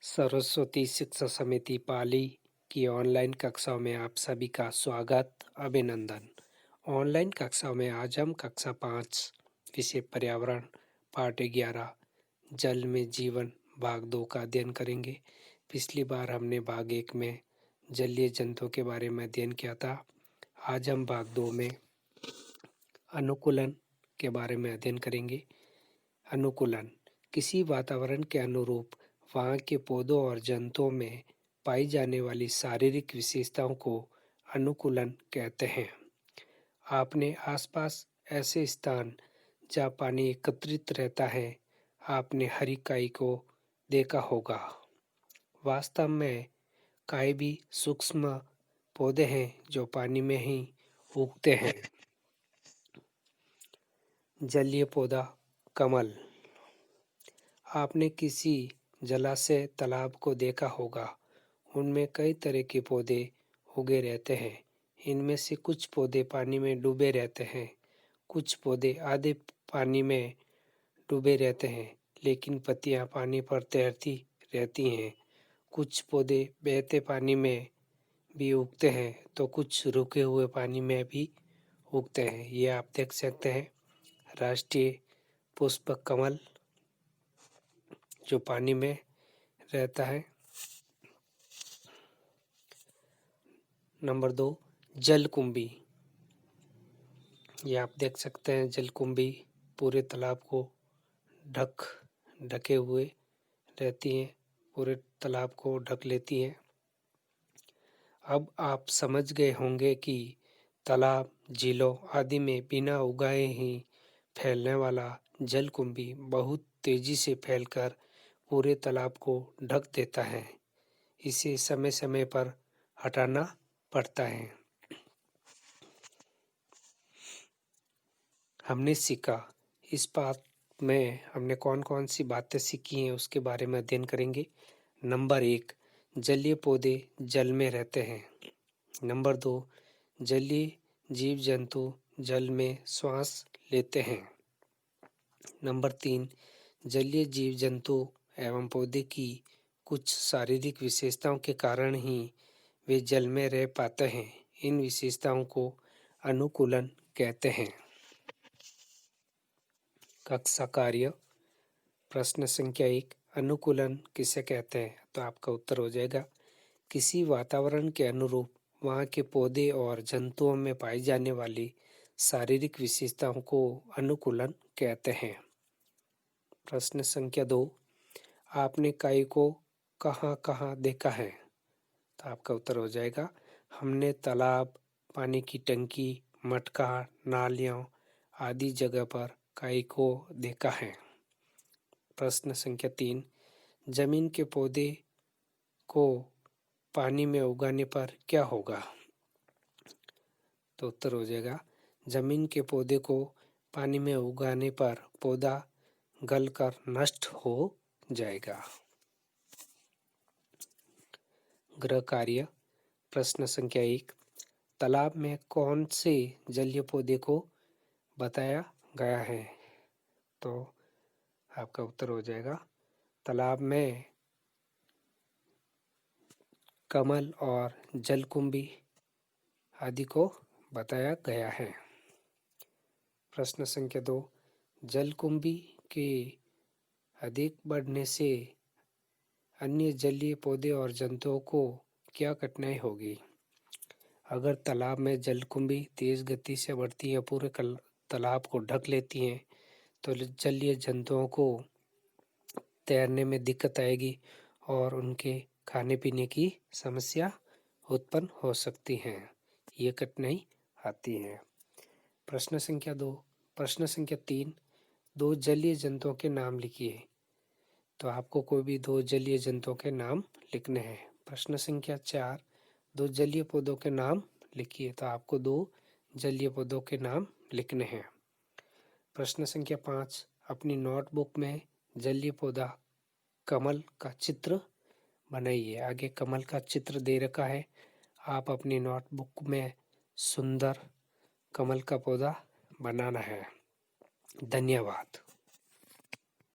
सरस्वती शिक्षा समिति पाली की ऑनलाइन कक्षाओं में आप सभी का स्वागत, अभिनंदन। ऑनलाइन कक्षाओं में आज हम कक्षा 5 विषय पर्यावरण पाठ 11 जल में जीवन भाग 2 का अध्ययन करेंगे। पिछली बार हमने भाग 1 में जलीय जंतुओं के बारे में अध्ययन किया था। आज हम भाग 2 में अनुकूलन के बारे में अध्ययन करेंगे। अनुकूलन किसी वातावरण के अनुरूप वहाँ के पौधों और जंतुओं में पाई जाने वाली शारीरिक विशेषताओं को अनुकूलन कहते हैं। आपने आसपास ऐसे स्थान जहाँ पानी एकत्रित रहता है, आपने हरी काई को देखा होगा। वास्तव में काई भी सूक्ष्म पौधे हैं जो पानी में ही उगते हैं। जलीय पौधा कमल। आपने किसी जलाशय तालाब को देखा होगा। उनमें कई तरह के पौधे उगे रहते हैं। इनमें से कुछ पौधे पानी में डूबे रहते हैं, कुछ पौधे आधे पानी में डूबे रहते हैं लेकिन पत्तियां पानी पर तैरती रहती हैं। कुछ पौधे बहते पानी में भी उगते हैं तो कुछ रुके हुए पानी में भी उगते हैं। ये आप देख सकते हैं राष्ट्रीय पुष्प कमल जो पानी में रहता है। नंबर 2 जलकुंभी। ये आप देख सकते हैं जलकुंभी पूरे तालाब को ढके हुए रहती हैं, पूरे तालाब को ढक लेती हैं। अब आप समझ गए होंगे कि तालाब, झीलों आदि में बिना उगाए ही फैलने वाला जलकुंभी बहुत तेजी से फैलकर पूरे तालाब को ढक देता है। इसे समय समय पर हटाना पड़ता है। हमने सीखा, इस पाठ में हमने कौन कौन सी बातें सीखी हैं उसके बारे में अध्ययन करेंगे। नंबर 1 जलीय पौधे जल में रहते हैं। नंबर 2 जलीय जीव जंतु जल में श्वास लेते हैं। नंबर 3 जलीय जीव जंतु एवं पौधे की कुछ शारीरिक विशेषताओं के कारण ही वे जल में रह पाते हैं। इन विशेषताओं को अनुकूलन कहते हैं। कक्षा कार्य प्रश्न संख्या 1 अनुकूलन किसे कहते हैं? तो आपका उत्तर हो जाएगा किसी वातावरण के अनुरूप वहाँ के पौधे और जंतुओं में पाई जाने वाली शारीरिक विशेषताओं को अनुकूलन कहते हैं। प्रश्न संख्या 2 आपने काई को कहाँ कहाँ देखा है? तो आपका उत्तर हो जाएगा हमने तालाब, पानी की टंकी, मटका, नालियों आदि जगह पर काई को देखा है। प्रश्न संख्या 3 जमीन के पौधे को पानी में उगाने पर क्या होगा? तो उत्तर हो जाएगा जमीन के पौधे को पानी में उगाने पर पौधा गलकर नष्ट हो जाएगा। गृह कार्य प्रश्न संख्या 1 तालाब में कौन से जलीय पौधे को बताया गया है? तो आपका उत्तर हो जाएगा तालाब में कमल और जलकुंभी आदि को बताया गया है। प्रश्न संख्या 2 जलकुंभी के अधिक बढ़ने से अन्य जलीय पौधे और जंतुओं को क्या कठिनाई होगी? अगर तालाब में जलकुंभी तेज गति से बढ़ती है, पूरे तालाब को ढक लेती हैं, तो जलीय जंतुओं को तैरने में दिक्कत आएगी और उनके खाने पीने की समस्या उत्पन्न हो सकती है। ये कठिनाई आती है। प्रश्न संख्या 2 प्रश्न संख्या 3 दो जलीय जंतुओं के नाम लिखिए। तो आपको कोई भी 2 जलीय जंतुओं के नाम लिखने हैं। प्रश्न संख्या 4 2 जलीय पौधों के नाम लिखिए। तो आपको 2 जलीय पौधों के नाम लिखने हैं। प्रश्न संख्या 5 अपनी नोटबुक में जलीय पौधा कमल का चित्र बनाइए। आगे कमल का चित्र दे रखा है, आप अपनी नोटबुक में सुंदर कमल का पौधा बनाना है। धन्यवाद।